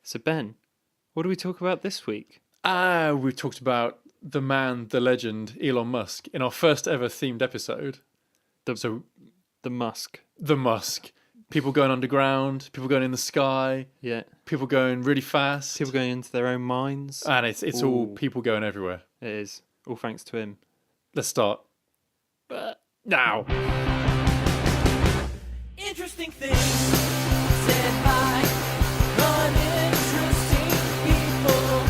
So Ben, what do we talk about this week? We've talked about the man, the legend, Elon Musk in our first ever themed episode. The Musk. The Musk. People going underground, people going in the sky, Yeah. people going really fast. People going into their own minds. And it's all people going everywhere. It is. All thanks to him. Let's start. Now. Interesting things said by uninteresting people.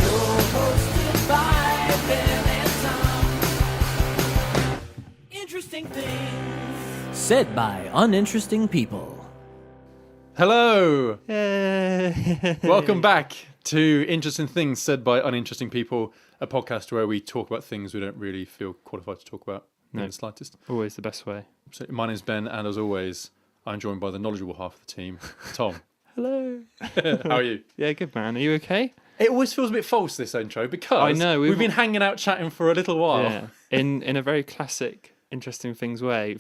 Show hosted by Ben and Tom. Interesting things said by uninteresting people. Hello. Yay! Welcome back to Interesting Things Said by Uninteresting People, a podcast where we talk about things we don't really feel qualified to talk about in the slightest. Always the best way. So my name's Ben, and as always, I'm joined by the knowledgeable half of the team, Tom. Hello. How are you? Yeah, good man. Are you okay? It always feels a bit false, this intro, because I know, we've been hanging out chatting for a little while. Yeah. In a very classic Interesting Things way.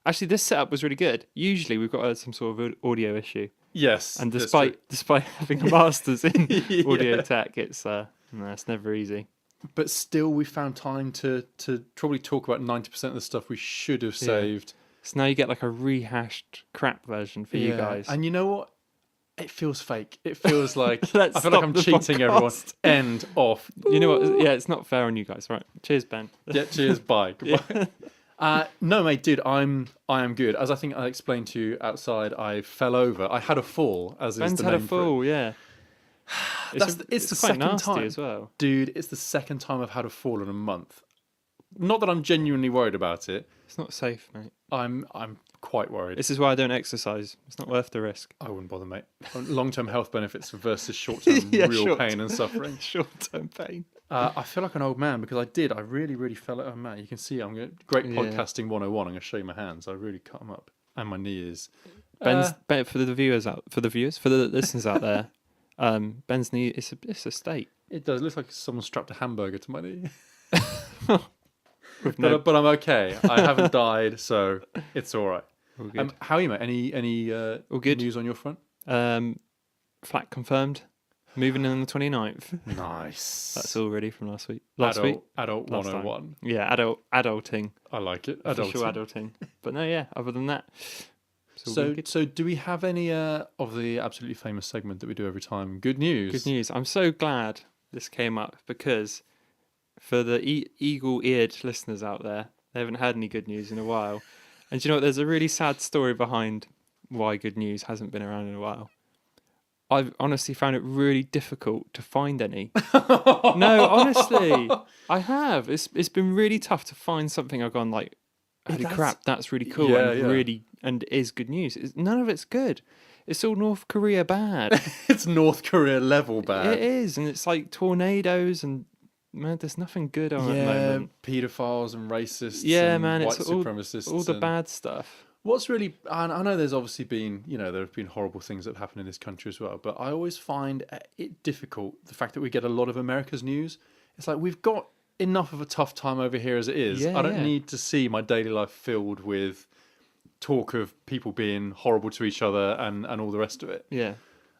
Actually, this setup was really good. Usually we've got some sort of audio issue. Yes. And despite having a master's in audio tech, it's never easy. But still, we found time to probably talk about 90% of the stuff we should have saved. So now you get like a rehashed crap version for you guys. And you know what? It feels fake. It feels like Let's I feel like stop I'm the cheating everyone. podcast. End off. You know what? Yeah, it's not fair on you guys. Right. Cheers, Ben. Yeah, cheers, bye. Goodbye. No, mate, dude, I am good. As I think I explained to you outside, I fell over. I had a fall, as Ben's is the had a name for it. fall, yeah. It's the quite second nasty time as well. Dude, it's the second time I've had a fall in a month. Not that I'm genuinely worried about it. It's not safe, mate. I'm quite worried. This is why I don't exercise. It's not worth the risk. I wouldn't bother, mate. Long-term health benefits versus short-term real pain and suffering. Short-term pain. I feel like an old man because I really, really fell out. Oh, man, you can see great podcasting 101. I'm going to show you my hands. I really cut them up. And my knees. Ben, for the listeners out there, Ben's knee, it's a state. It does. It looks like someone strapped a hamburger to my knee. No- But I'm okay. I haven't died, so it's all right. All good. How are you, mate? Any All good. news on your front? Flat confirmed. Moving in on the 29th. Nice. That's all ready from last week. Last week. Adult Last 101. Yeah, adulting. I like it. Official adulting. But no, yeah, other than that. it's all good. So do we have any of the absolutely famous segment that we do every time? Good news. Good news. I'm so glad this came up because for the eagle-eared listeners out there, they haven't had any good news in a while. And do you know what? There's a really sad story behind why good news hasn't been around in a while. I've honestly found it really difficult to find any. No, honestly, I have. It's been really tough to find something I've gone like, holy crap, that's really cool and it is good news. None of it's good. It's all North Korea bad. It's North Korea level bad. It is, and it's like tornadoes and man, there's nothing good on at the moment. Paedophiles and racists. Yeah, and man, white it's supremacists. all the and bad stuff. What's really, and I know there's obviously been, there have been horrible things that have happened in this country as well, but I always find it difficult, the fact that we get a lot of America's news. It's like we've got enough of a tough time over here as it is. Yeah, I don't need to see my daily life filled with talk of people being horrible to each other and all the rest of it. Yeah.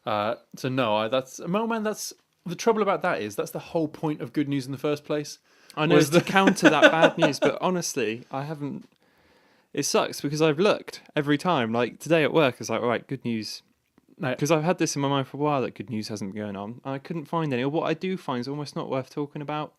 So no, that's the trouble about that is that's the whole point of good news in the first place. I know it's to counter that bad news, but honestly, I haven't. It sucks because I've looked every time. Like today at work, it's like, all right, good news. Because I've had this in my mind for a while that good news hasn't been going on. I couldn't find any. Or what I do find is almost not worth talking about.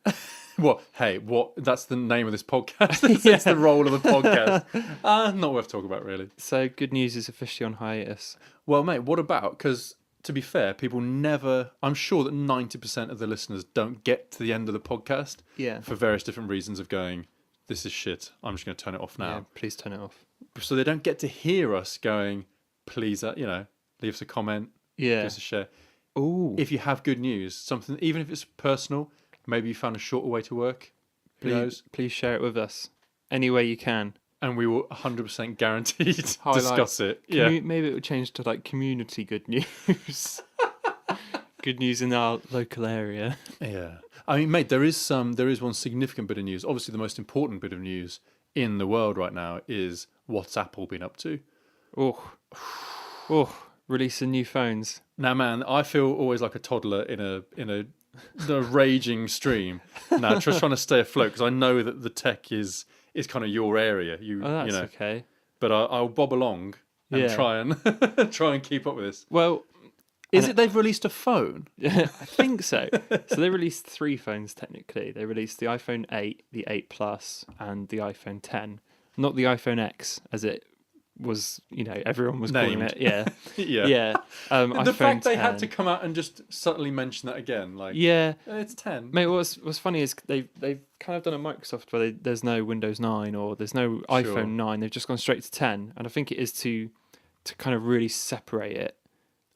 What? Hey, what? That's the name of this podcast. It's the role of the podcast. Not worth talking about, really. So good news is officially on hiatus. Well, mate, what about? Because to be fair, people never. I'm sure that 90% of the listeners don't get to the end of the podcast. Yeah. For various different reasons of going, this is shit. I'm just going to turn it off now. Yeah, please turn it off. So they don't get to hear us going, please, leave us a comment. Yeah. Give us a share. Ooh. If you have good news, something, even if it's personal, maybe you found a shorter way to work. Who knows? Please share it with us any way you can. And we will 100% guaranteed discuss it. Maybe it would change to like community good news. Good news in our local area. Yeah. I mean, mate, there is one significant bit of news. Obviously, the most important bit of news in the world right now is what's Apple been up to. Oh, releasing new phones. Now, man, I feel always like a toddler in a raging stream. Now, just trying to stay afloat because I know that the tech is kind of your area. Oh, that's okay. But I'll bob along and try and keep up with this. Well, Is it they've released a phone? I think so. So they released 3 phones technically. They released the iPhone 8, the 8 Plus, and the iPhone 10. Not the iPhone X, as it was, everyone was calling Named. it. Yeah. Yeah. Yeah. The iPhone fact they 10. had to come out and just subtly mention that again, like, Yeah. it's 10. Mate, what's funny is they've kind of done a Microsoft where there's no Windows 9 or there's no iPhone 9. They've just gone straight to 10. And I think it is to kind of really separate it.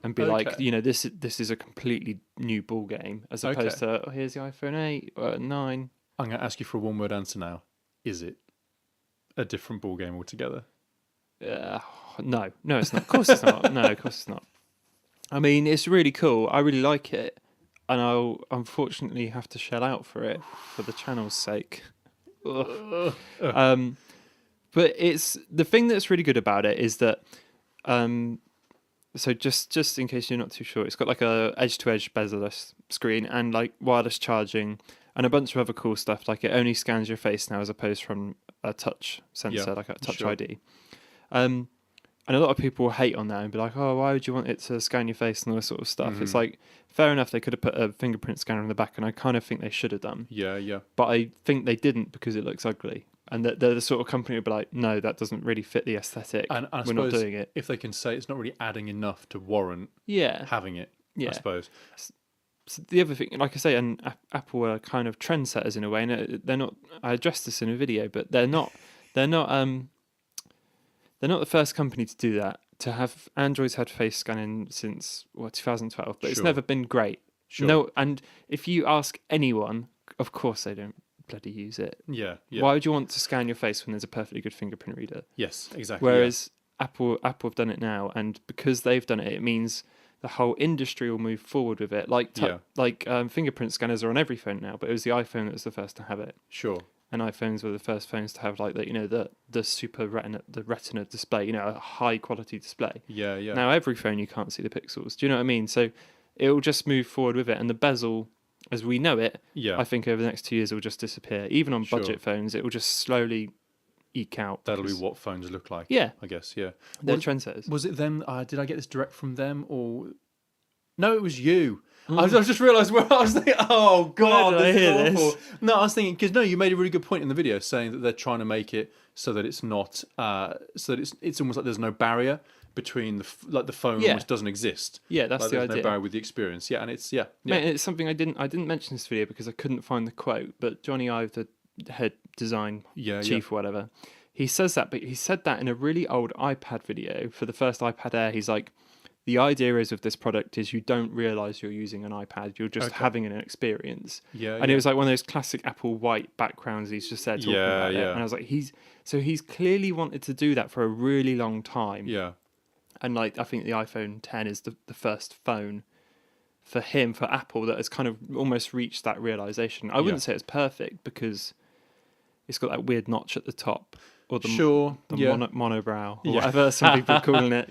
And be like, this is a completely new ball game as opposed to here's the iPhone 8 or 9. I'm going to ask you for a one-word answer now. Is it a different ball game altogether? No, it's not. Of course it's not. No, of course it's not. I mean, it's really cool. I really like it, and I'll unfortunately have to shell out for it for the channel's sake. But it's the thing that's really good about it is that. So just in case you're not too sure, it's got like a edge-to-edge bezel-less screen and like wireless charging and a bunch of other cool stuff. Like it only scans your face now as opposed from a touch sensor, like a touch ID. And a lot of people hate on that and be like, oh, why would you want it to scan your face and all this sort of stuff? Mm-hmm. It's like, fair enough, they could have put a fingerprint scanner in the back, and I kind of think they should have done. Yeah. But I think they didn't because it looks ugly. And they're the sort of company who'd be like, no, that doesn't really fit the aesthetic. And we're not doing it. If they can say it's not really adding enough to warrant having it, I suppose. So the other thing, like I say, and Apple are kind of trendsetters in a way, and they're not. I addressed this in a video, but they're not the first company to do that. To have Android's had face scanning since 2012, but it's never been great. Sure. No, and if you ask anyone, of course they don't bloody use it. Yeah. Why would you want to scan your face when there's a perfectly good fingerprint reader? Yes, exactly. Whereas Apple have done it now, and because they've done it, it means the whole industry will move forward with it. Like fingerprint scanners are on every phone now, but it was the iPhone that was the first to have it. Sure. And iPhones were the first phones to have like the super retina display, a high quality display. Yeah. Now every phone you can't see the pixels. Do you know what I mean? So it will just move forward with it, and the bezel, as we know it, I think over the next 2 years it will just disappear. Even on budget phones, it will just slowly eke out. That'll be what phones look like. Yeah, I guess. Yeah, they're trendsetters. Was it them? Did I get this direct from them or? No, it was you. I just realised where I was thinking. Oh God, this is awful. No, I was thinking because you made a really good point in the video saying that they're trying to make it so that it's not, so that it's almost like there's no barrier between the phone which doesn't exist. Yeah, that's like the there's idea. No barrier with the experience. Yeah, and it's Mate, it's something I didn't mention in this video because I couldn't find the quote. But Johnny Ive, the head design chief or whatever, he says that. But he said that in a really old iPad video for the first iPad Air. He's like, the idea is with this product is you don't realise you're using an iPad. You're just having an experience. And it was like one of those classic Apple white backgrounds. He's just there talking about it. And I was like, he's clearly wanted to do that for a really long time. Yeah. And like I think the iPhone 10 is the first phone for Apple that has kind of almost reached that realization. I wouldn't say it's perfect because it's got that weird notch at the top, or the monobrow, or whatever some people are calling it.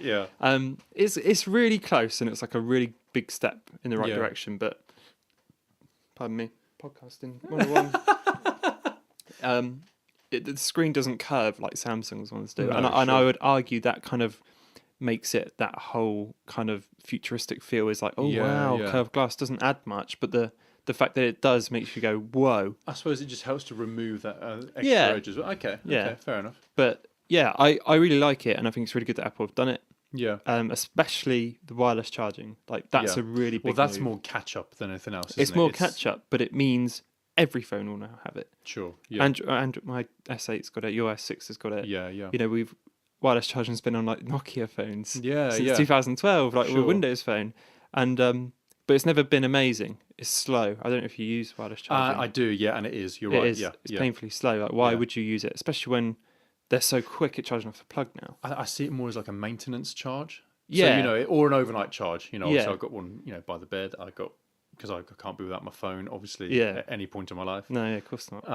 It's really close, and it's like a really big step in the right direction. But pardon me, podcasting 101. The screen doesn't curve like Samsung's ones do, and I would argue that kind of makes it that whole kind of futuristic feel is like, curved glass doesn't add much, but the fact that it does makes you go, whoa. I suppose it just helps to remove that extra edge as well. Okay, fair enough. But yeah, I really like it, and I think it's really good that Apple have done it. Yeah. Especially the wireless charging. Like that's a really big that's move. more catch up than anything else, It's more catch up, but it means every phone will now have it. Sure. Yeah. And my S8's got it, your S6 has got it. Yeah. Wireless charging's been on like Nokia phones since 2012, like with a Windows phone, and but it's never been amazing. It's slow. I don't know if you use wireless charging. I do, and it is. You're right. It's painfully slow. Like, why would you use it, especially when they're so quick at charging off the plug now? I see it more as like a maintenance charge. Yeah. So, or an overnight charge. So I've got one, by the bed. Because I can't be without my phone, obviously, at any point in my life. No, of course not.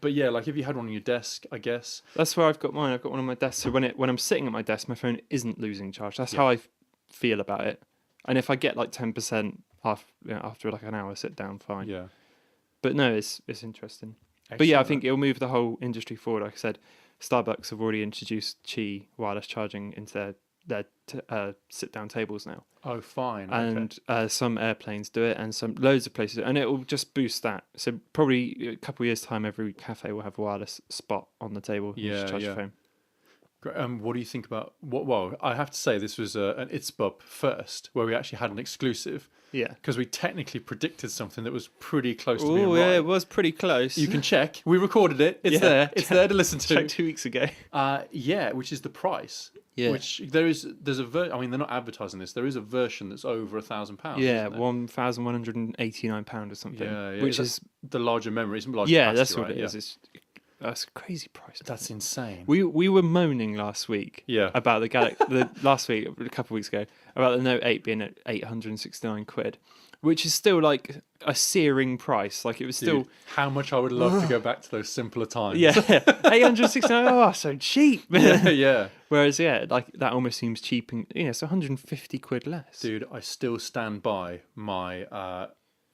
But yeah, like if you had one on your desk, I guess. That's where I've got mine. I've got one on my desk. So when I'm sitting at my desk, my phone isn't losing charge. That's how I feel about it. And if I get like 10% after like an hour sit down, fine. Yeah. But no, it's interesting. But yeah, I Excellent. think it'll move the whole industry forward. Like I said, Starbucks have already introduced Qi wireless charging into their sit-down tables now, Oh, fine. and some airplanes do it, and loads of places, and it will just boost that. So probably a couple of years' time, every cafe will have a wireless spot on the table. You just charge your phone. Great. What do you think about what? Well, I have to say this was an ITSBUP first, where we actually had an exclusive. Yeah. Because we technically predicted something that was pretty close to being Oh right. yeah, it was pretty close. You can check. We recorded it. It's Yeah. there. It's there to listen to. Checked 2 weeks ago. Yeah, which is the price. Yeah. Which there's a I mean, they're not advertising this. There is a version that's over £1,000. Yeah, isn't there? £1,189 or something. Yeah, which that's is the larger memory. It's larger yeah, capacity, that's what right? it is. That's a crazy price. That's insane. We were moaning last week. Yeah. About last week, a couple of weeks ago, about the Note 8 being at 869 quid, which is still like a searing price. Like it was still. Dude, how much I would love to go back to those simpler times. Yeah, 869. Oh, so cheap. Yeah. Whereas, yeah, like that almost seems cheap, and it's 150 quid less. Dude, I still stand by my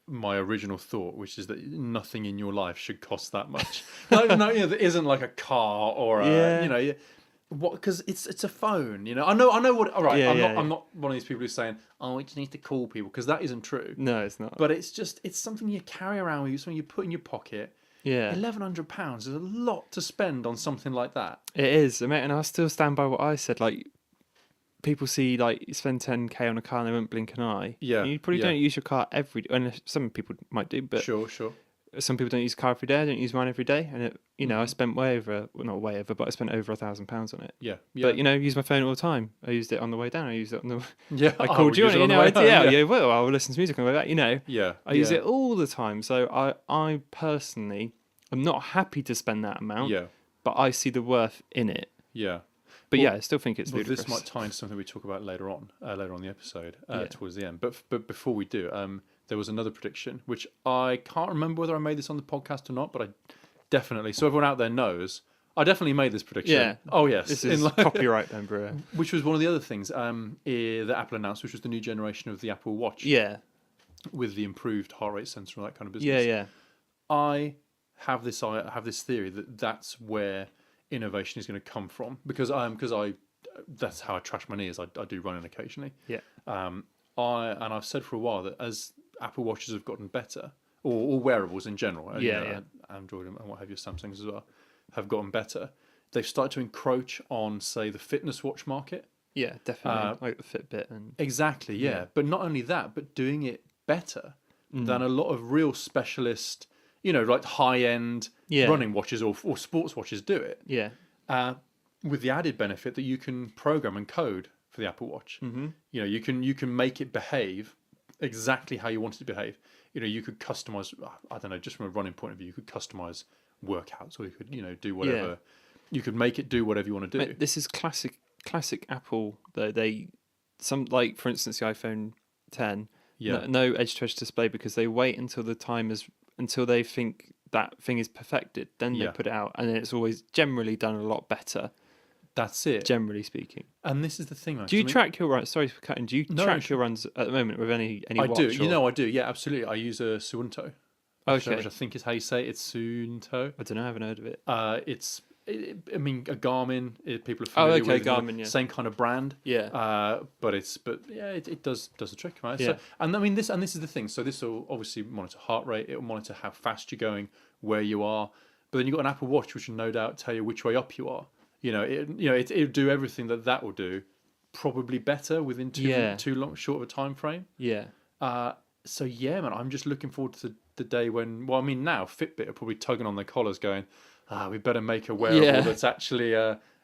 my original thought, which is that nothing in your life should cost that much. No, there isn't like a car or a, what? Because it's a phone. I know what. All right, I'm not one of these people who's saying, oh, we just need to call people, because that isn't true. No, it's not. But it's something you carry around with you, something you put in your pocket. Yeah, £1,100 is a lot to spend on something like that. it is, mate, and I still stand by what I said. Like, people see like you spend 10k on a car and they won't blink an eye. Yeah, and you probably don't use your car every day. And some people might do, but Sure. some people don't use a car every day. I don't use mine every day, and I spent not way over, but I spent over £1,000 on it. Yeah. But I use my phone all the time. I used it on the way down. I used it on the. Yeah. I called you on it. Well, I will listen to music on the way back. Yeah. I use it all the time. So I personally am not happy to spend that amount. Yeah. But I see the worth in it. Yeah. But I still think it's ludicrous. This might tie into something we talk about later on the episode, towards the end. But before we do, there was another prediction, which I can't remember whether I made this on the podcast or not, but I definitely, so everyone out there knows, I definitely made this prediction. Yeah. Oh, yes. This is copyright then, bro. Which was one of the other things that Apple announced, which was the new generation of the Apple Watch. Yeah. With the improved heart rate sensor and that kind of business. Yeah. I have this theory that that's where innovation is going to come from, because that's how I trash my knees. I do running occasionally. Yeah. I've said for a while that as Apple Watches have gotten better, or wearables in general, Android and what have you, Samsungs as well, have gotten better, they've started to encroach on, say, the fitness watch market. Yeah, definitely. Like the Fitbit and Exactly, yeah. But not only that, but doing it better than a lot of real specialist, like high-end running watches or sports watches do it. Yeah. With the added benefit that you can program and code for the Apple Watch. Mm-hmm. You can make it behave exactly how you want it to behave. You could customize, I don't know, just from a running point of view, you could customize workouts, or you could, do whatever. Yeah. You could make it do whatever you want to do. Mate, this is classic Apple, though. For instance, the iPhone 10, no edge-to-edge display, because they wait until until they think that thing is perfected, then they put it out, and then it's always generally done a lot better. That's it. Generally speaking. And this is the thing. Do you track your runs? Sorry for cutting. Do you track your runs at the moment with any watch? I do. I do. Yeah, absolutely. I use a Suunto. Okay. Which I think is how you say it. It's Suunto. I don't know. I haven't heard of it. I mean, a Garmin. People are familiar with Garmin. Yeah. Same kind of brand. Yeah. But it does the trick, right? Yeah. So, and I mean this is the thing. So this will obviously monitor heart rate. It will monitor how fast you're going, where you are. But then you've got an Apple Watch, which will no doubt tell you which way up you are. It'll do everything that will do, probably better within too short of a time frame. Yeah. So yeah, man, I'm just looking forward to the day when. Well, I mean, now Fitbit are probably tugging on their collars, going, we better make a wearable that's actually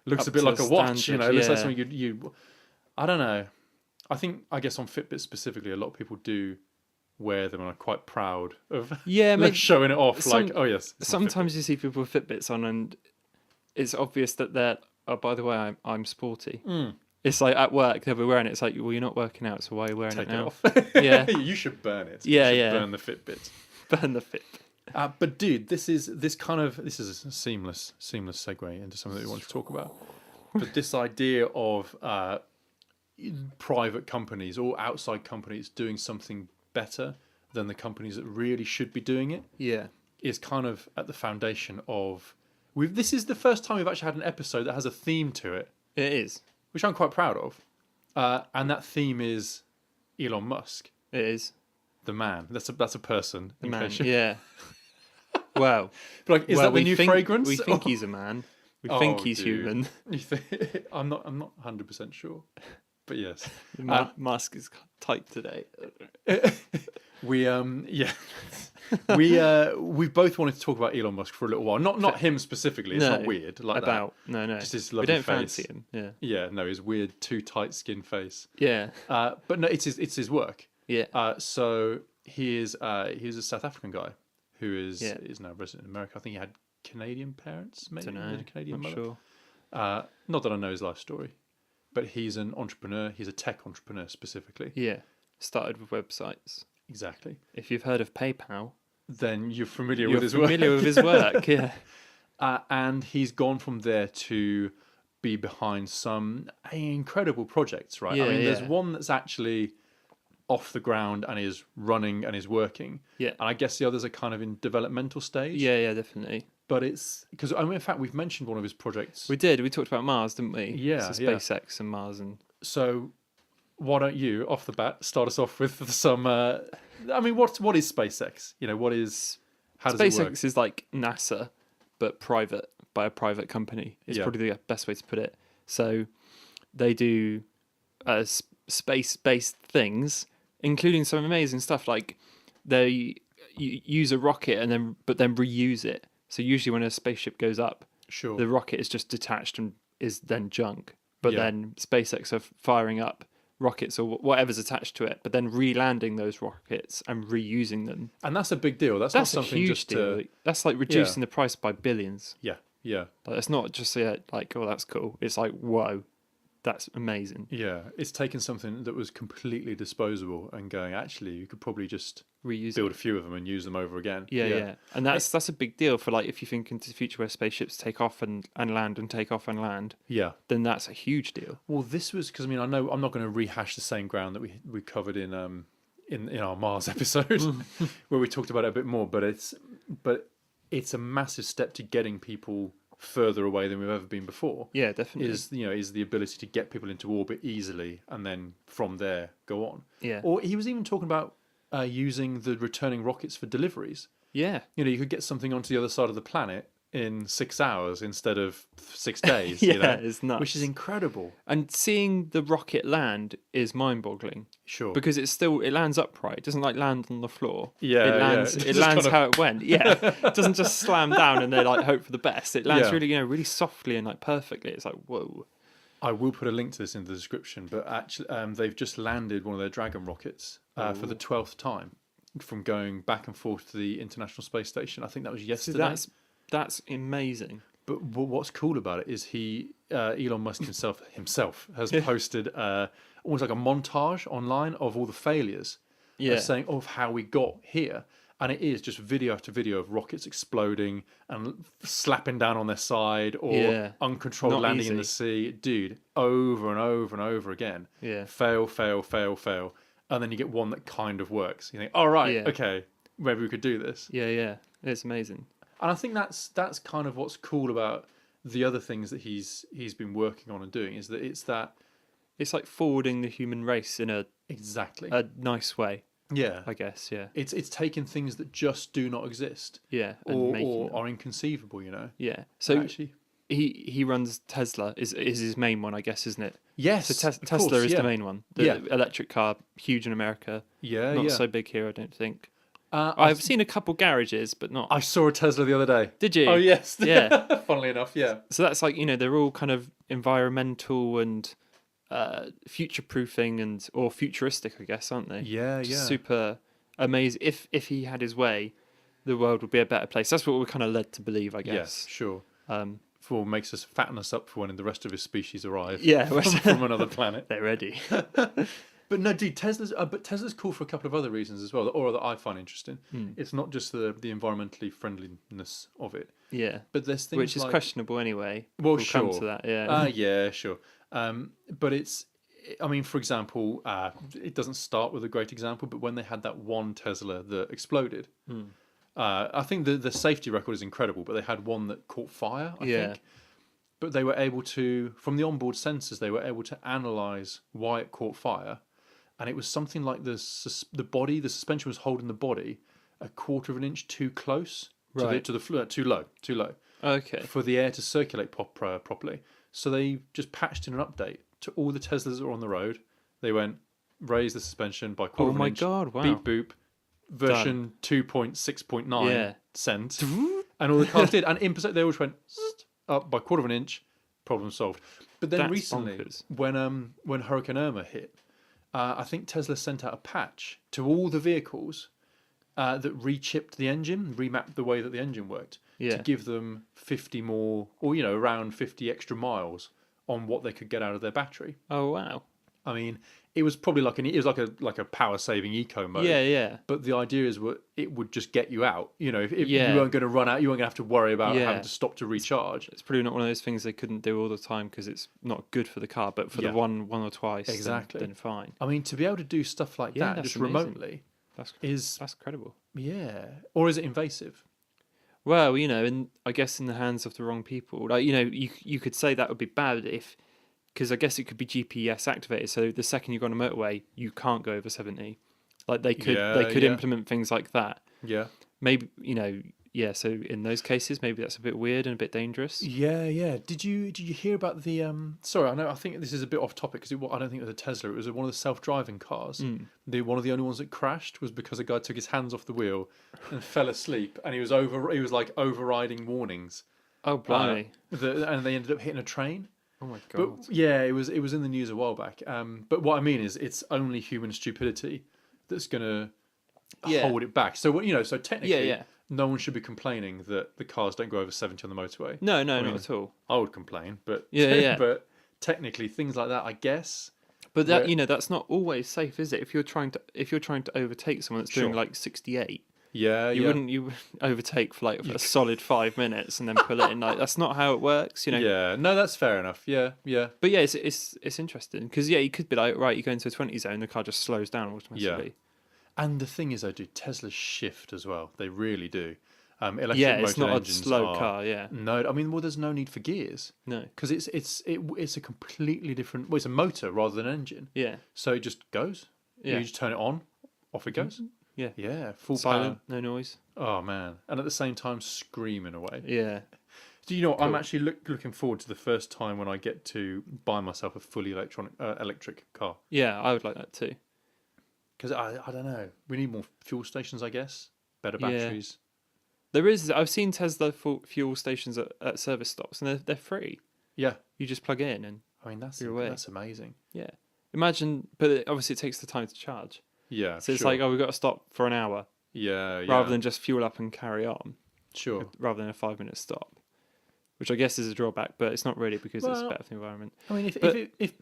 looks up a bit like a watch. Standard, looks like something you. I don't know. I guess on Fitbit specifically, a lot of people do wear them and are quite proud of showing it off. Sometimes you see people with Fitbits on, and it's obvious that they're. Oh, by the way, I'm sporty. Mm. It's like at work they'll be wearing it. It's like, well, you're not working out, so why are you wearing Take it now? off. Yeah, you should burn it. Yeah, you should burn the Fitbit. Burn the Fitbit. But dude, this is a seamless segue into something that we want to talk about. But this idea of private companies or outside companies doing something better than the companies that really should be doing it Yeah. is kind of at the foundation of. This is the first time we've actually had an episode that has a theme to it, It is. which I'm quite proud of. And that theme is Elon Musk, It is. the man. That's a person. The in man. case you- Yeah. Well, Like, is well, that the we new think, fragrance? We think he's a man. We think he's dude. human. You I'm not 100% sure, but yes. Musk is tight today. We we both wanted to talk about Elon Musk for a little while. Not him specifically. It's not weird like about that. no. Just his We lovely don't face. fancy him. Yeah. Yeah, no, his weird too tight skin face. Yeah. But no, it's his work. Yeah. So he is a South African guy who is now resident in America. I think he had Canadian parents, maybe. Don't He know. had a Canadian Not mother. sure. Not that I know his life story, but he's an entrepreneur. He's a tech entrepreneur specifically. Yeah. Started with websites. Exactly. If you've heard of PayPal, Then you're familiar you're with his work. familiar with his work. Yeah. And he's gone from there to be behind some incredible projects, right? I mean, there's one that's actually off the ground and is running and is working. Yeah. And I guess the others are kind of in developmental stage. Yeah, definitely. But it's because in fact we've mentioned one of his projects. We did. We talked about Mars, didn't we? Yeah, So yeah. SpaceX and Mars and So why don't you, off the bat, start us off with some? I mean, what is SpaceX? What is? How does it work? SpaceX is like NASA, but private by a private company. Is Yeah. probably the best way to put it. So they do space-based things, including some amazing stuff. Like they use a rocket but then reuse it. So usually when a spaceship goes up, Sure. the rocket is just detached and is then junk. But Yeah. then SpaceX are firing up rockets or whatever's attached to it, but then re-landing those rockets and reusing them. And that's a big deal. That's not That's a something huge just deal. to. That's like reducing the price by billions. Yeah. Yeah. Like, it's not just like, oh, that's cool. It's like, whoa, that's amazing. Yeah. It's taken something that was completely disposable and going, actually, you could probably just Reuse build it. a few of them and use them over again. Yeah. And that's a big deal for like if you think into the future where spaceships take off and land and take off and land, Yeah. then that's a huge deal. Well, this was because I know I'm not going to rehash the same ground that we covered in our Mars episode where we talked about it a bit more, but it's a massive step to getting people further away than we've ever been before. Yeah, definitely. Is the ability to get people into orbit easily and then from there go on. Yeah. Or he was even talking about using the returning rockets for deliveries. Yeah. You could get something onto the other side of the planet in 6 hours instead of 6 days. Yeah, it's nuts. Which is incredible. And seeing the rocket land is mind-boggling. Sure. Because it lands upright. It doesn't like land on the floor. Yeah, it lands. yeah. It Just lands kind of- how it went. Yeah, it doesn't just slam down and they like hope for the best. It lands Yeah. really, really softly and like perfectly. It's like whoa. I will put a link to this in the description, but actually, they've just landed one of their Dragon rockets for the 12th time from going back and forth to the International Space Station. I think that was yesterday. So that's amazing. But what's cool about it is Elon Musk himself has posted almost like a montage online of all the failures. Yeah. Saying of how we got here. And it is just video after video of rockets exploding and slapping down on their side or uncontrolled Not landing in the easy. sea. Dude, over and over and over again. Yeah. Fail, fail, fail, fail. And then you get one that kind of works. You think, all right, Yeah. okay, maybe we could do this. Yeah. It's amazing. And I think that's kind of what's cool about the other things that he's been working on and doing is that It's like forwarding the human race in a nice way. Yeah. I guess. Yeah. It's taking things that just do not exist. Yeah. And making Or them. are inconceivable, Yeah. So actually, he runs Tesla is his main one, I guess, isn't it? yes. So of Tesla course, is yeah. the main one. The electric car, huge in America. Yeah, Not yeah. so big here, I don't think. I I've seen a couple garages, but not. saw a Tesla the other day. Did you? Oh yes. Yeah. Funnily enough, yeah. So that's like they're all kind of environmental and future-proofing or futuristic, I guess, aren't they? Yeah, Just yeah. super amazing. If he had his way, the world would be a better place. That's what we're kind of led to believe, I guess. Yes, sure. For makes us fatten us up for when the rest of his species arrive. Yeah, from another planet. they're ready. But no, dude, Tesla's cool for a couple of other reasons as well, or that I find interesting. It's not just the environmentally friendliness of it, Yeah, but there's things which is like, questionable anyway. Well, we'll come sure. to that. Yeah, yeah, sure. But it's I mean, for example, it doesn't start with a great example, but when they had that one Tesla that exploded, I think the safety record is incredible, but they had one that caught fire, I Yeah. think. But they were able to, from the onboard sensors, they were able to analyze why it caught fire. And it was something like the suspension was holding the body a quarter of an inch too close to the floor, too low Okay. for the air to circulate properly. So they just patched in an update to all the Teslas that were on the road. They went, raise the suspension by quarter of an inch. God, wow. Beep boop. Version 2.6.9 Yeah. sent. And all the cars did. And in percent, they all went up by quarter of an inch. Problem solved. But then That's recently, bonkers. when Hurricane Irma hit, I think Tesla sent out a patch to all the vehicles that re-chipped the engine, remapped the way that the engine worked, Yeah. to give them 50 more, or around 50 extra miles on what they could get out of their battery. Oh wow. I mean, it was probably like a power saving eco mode. Yeah, yeah. But the idea is it would just get you out. If Yeah. you weren't going to run out, you weren't going to have to worry about Yeah. having to stop to recharge. It's probably not one of those things they couldn't do all the time because it's not good for the car, but for Yeah. the one or twice, Exactly. then fine. I mean, to be able to do stuff like Yeah, that that's just amazing. remotely That's is incredible. or is it invasive? Well, I guess in the hands of the wrong people, like you could say that would be bad because I guess it could be GPS activated. So the second you go on a motorway, you can't go over 70. Like they could Yeah. implement things like that. Yeah. Maybe yeah. So in those cases, maybe that's a bit weird and a bit dangerous. Yeah. Did you hear about the sorry, I think this is a bit off topic because I don't think it was a Tesla, it was one of the self-driving cars. One of the only ones that crashed was because a guy took his hands off the wheel and fell asleep, and he was like overriding warnings. Oh blimey! And they ended up hitting a train. Oh my god! But yeah, it was in the news a while back. But what I mean is, it's only human stupidity that's gonna hold it back. So so technically, Yeah. no one should be complaining that the cars don't go over 70 on the motorway. No, mean, not at all. I would complain, but Yeah. but technically, things like that, I guess. But that that's not always safe, is it? If you're trying to overtake someone that's doing Sure. like 68, Yeah, you wouldn't overtake for like a solid 5 minutes and then pull it in. Like that's not how it works, Yeah, no, that's fair enough. Yeah. But yeah, it's interesting because you could be like, right, you go into a 20 zone, the car just slows down automatically. And the thing is, Teslas shift as well. They really do. Electric It's motor not a engines slow are- car. Yeah, No, I mean, well, there's no need for gears no, because it's a completely different. Well, it's a motor rather than an engine. yeah, So it just goes. Yeah. You just turn it on, off it goes. yeah. Yeah, full Silent, power. no noise. Oh man, and at the same time, screaming away. Yeah, Do you know what? I'm Cool. actually looking forward to the first time when I get to buy myself a fully electric car. yeah, I would like that too. Because I don't know, we need more fuel stations, I guess. Better Yeah. batteries. I've seen Tesla fuel stations at service stops, and they're free. Yeah, You just plug in and I mean that's You're away. that's amazing. yeah. Imagine, but obviously it takes the time to charge. Yeah, So it's sure. like, oh, we've got to stop for an hour yeah, rather than just fuel up and carry on, sure. rather than a 5-minute stop, which I guess is a drawback, but it's not really because it's Well, better for the environment. I mean, But- if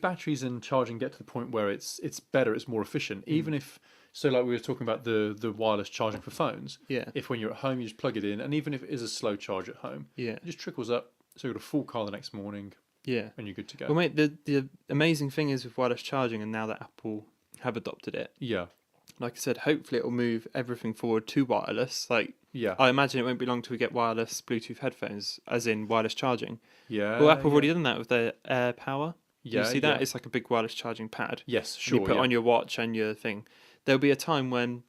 batteries and charging get to the point where it's better, it's more efficient. Even if like we were talking about the wireless charging for phones. Yeah. If when you're at home you just plug it in, and even if it is a slow charge at home, Yeah, it just trickles up. So you've got a full car the next morning, yeah. and you're good to go. Well, mate, the amazing thing is with wireless charging, and now that Apple have adopted it, Yeah, like I said, hopefully it will move everything forward to wireless. Like, yeah, I imagine it won't be long till we get wireless Bluetooth headphones, as in wireless charging. yeah. Well, Apple have yeah. already done that with their Air Power. Yeah, You see that? yeah. It's like a big wireless charging pad. Yes, And sure. you put yeah. on your watch and your thing. There'll be a time when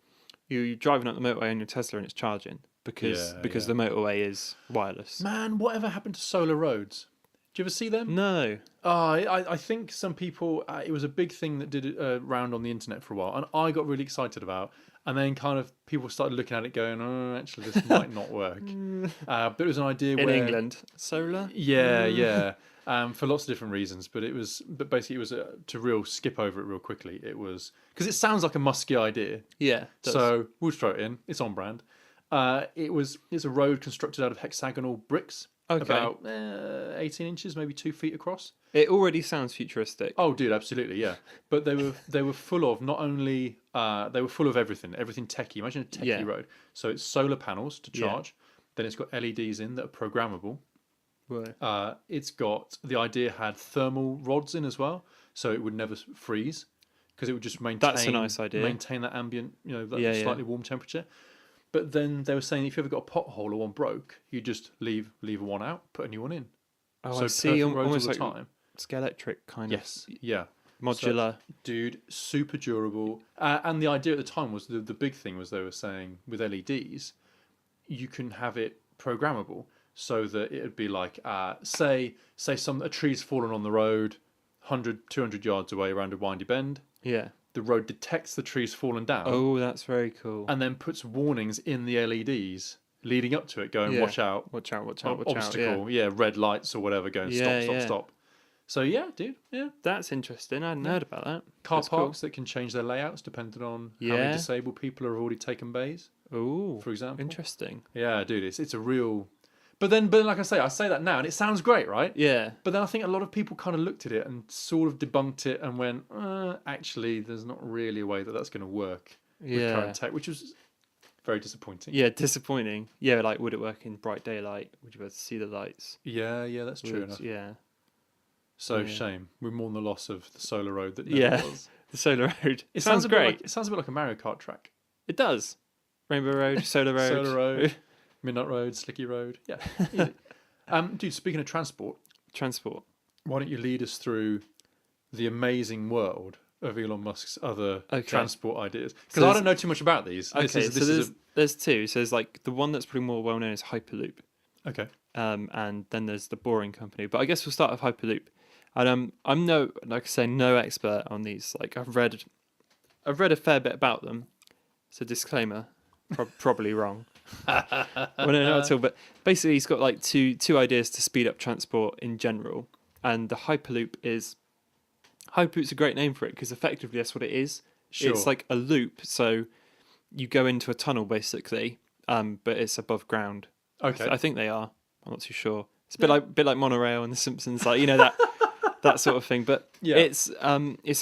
you're driving up the motorway on your Tesla and it's charging because Yeah, the motorway is wireless. Man, whatever happened to solar roads? Do you ever see them? No. I think some people, it was a big thing that did round on the internet for a while, and I got really excited about. And then kind of people started looking at it, going, "Oh, actually, this might not work." But it was an idea In where England, solar. yeah, for lots of different reasons. But basically it was to real skip over it real quickly. It was because it sounds like a musky idea, Yeah. does. so we'll just throw it in. It's on brand. It's a road constructed out of hexagonal bricks, Okay. about 18 inches, maybe 2 feet across. It already sounds futuristic. Oh, dude, absolutely, yeah. But they were full of not only they were full of everything techie. Imagine a techie Yeah. road. So it's solar panels to Yeah. charge. Then it's got LEDs in that are programmable. Right. The idea had thermal rods in as well, so it would never freeze because it would just maintain. That's a nice idea. Maintain that ambient, that Yeah, slightly warm temperature. But then they were saying if you ever got a pothole or one broke, you just leave one out, put a new one in. Oh, So I see. perfect roads Almost all the like time. Skeletric kind Yes, of yeah. modular. So, dude, super durable. And the idea at the time was the big thing was they were saying with LEDs, you can have it programmable so that it'd be like, say a tree's fallen on the road, 100, 200 yards away around a windy bend. Yeah. The road detects the tree's fallen down. Oh, that's very cool. And then puts warnings in the LEDs leading up to it, going, watch out. Watch out, watch out, watch obstacle, out. Yeah, red lights or whatever, going, stop. So yeah, dude, yeah. That's interesting. I hadn't heard about that. Car That's parks that can change their layouts depending on how many disabled people have already taken bays. Cool. For example. Interesting. Yeah, dude, it's a real. But then like I say that now, and it sounds great, right? Yeah. But then I think a lot of people kind of looked at it and sort of debunked it and went, actually, there's not really a way that that's going to work with current tech, which was very disappointing. Yeah, disappointing. Yeah, like would it work in bright daylight? Would you be able to see the lights? Yeah, that's true enough. Yeah. So shame. We mourn the loss of the solar road that never was. The solar road. It sounds a bit great. it sounds a bit like a Mario Kart track. It does. Rainbow Road, Solar Road. Solar Road, Midnight Road, Slicky Road. Yeah. Easy. Dude, speaking of transport, why don't you lead us through the amazing world of Elon Musk's other transport ideas? Because I don't know too much about these. There's two. So there's like the one that's probably more well known is Hyperloop. Okay. And then there's the Boring Company. But I guess we'll start with Hyperloop. And I'm no expert on these. Like I've read a fair bit about them. So disclaimer, probably wrong. Well, no, not at all. But basically, he's got like two ideas to speed up transport in general. And the Hyperloop's a great name for it because effectively that's what it is. Sure. It's like a loop. So you go into a tunnel basically, but it's above ground. Okay. I think they are. I'm not too sure. It's a bit like monorail and The Simpsons, like that sort of thing. But it's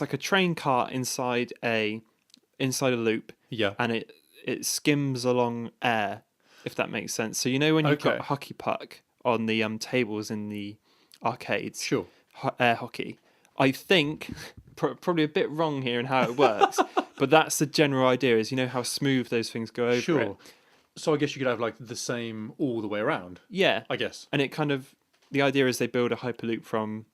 like a train cart inside a loop. Yeah. And it skims along air, if that makes sense. So when you've got a hockey puck on the tables in the arcades, sure, air hockey. I think probably a bit wrong here in how it works, but that's the general idea. Is how smooth those things go over it. So I guess you could have like the same all the way around. Yeah, I guess. And it kind of the idea is they build a Hyperloop from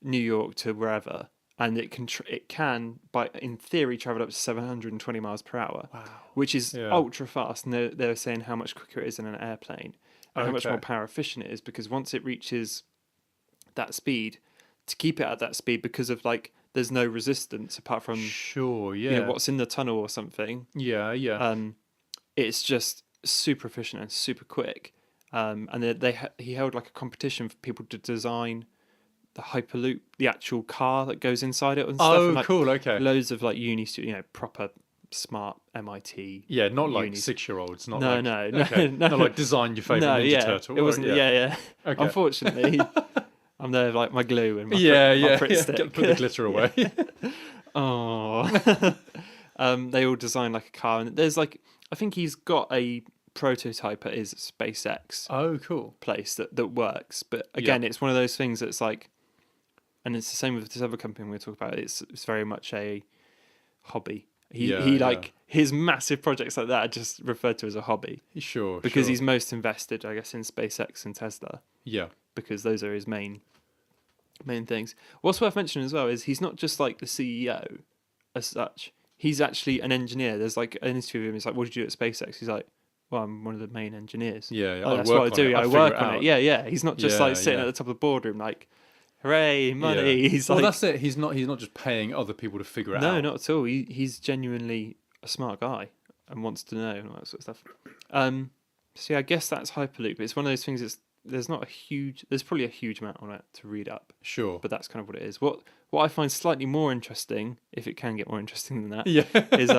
New York to wherever. And it can, in theory, travel up to 720 miles per hour, which is ultra fast. And they're saying how much quicker it is than an airplane, and how much more power efficient it is. Because once it reaches that speed, to keep it at that speed, because of there's no resistance apart from what's in the tunnel or something. It's just super efficient and super quick. And he held like a competition for people to design the Hyperloop, the actual car that goes inside it and stuff. Oh, and, cool, okay. Loads of uni students, proper smart MIT. Yeah, not like unis. 6-year-olds. Not no, like, no, okay. no. Not like design your favourite Ninja Turtle. It wasn't, Okay. Unfortunately, I'm there like my glue and my Pritt stick. Put the glitter away. Oh. They all design like a car. And there's I think he's got a prototype at his SpaceX place that works. But again, it's one of those things that's and it's the same with this other company we talk about. It's very much a hobby. His massive projects like that are just referred to as a hobby. Sure. Because he's most invested, I guess, in SpaceX and Tesla. Yeah. Because those are his main things. What's worth mentioning as well is he's not just like the CEO as such. He's actually an engineer. There's an interview with him. He's like, "What did you do at SpaceX?" He's like, "Well, I'm one of the main engineers." Yeah. That's what I do. I work on it. Yeah. He's not just sitting at the top of the boardroom hooray, money. Yeah. He's that's it. He's not just paying other people to figure it out. No, not at all. He's genuinely a smart guy and wants to know and all that sort of stuff. So I guess that's Hyperloop. It's one of those things. There's probably a huge amount on it to read up. Sure. But that's kind of what it is. What I find slightly more interesting, if it can get more interesting than that, is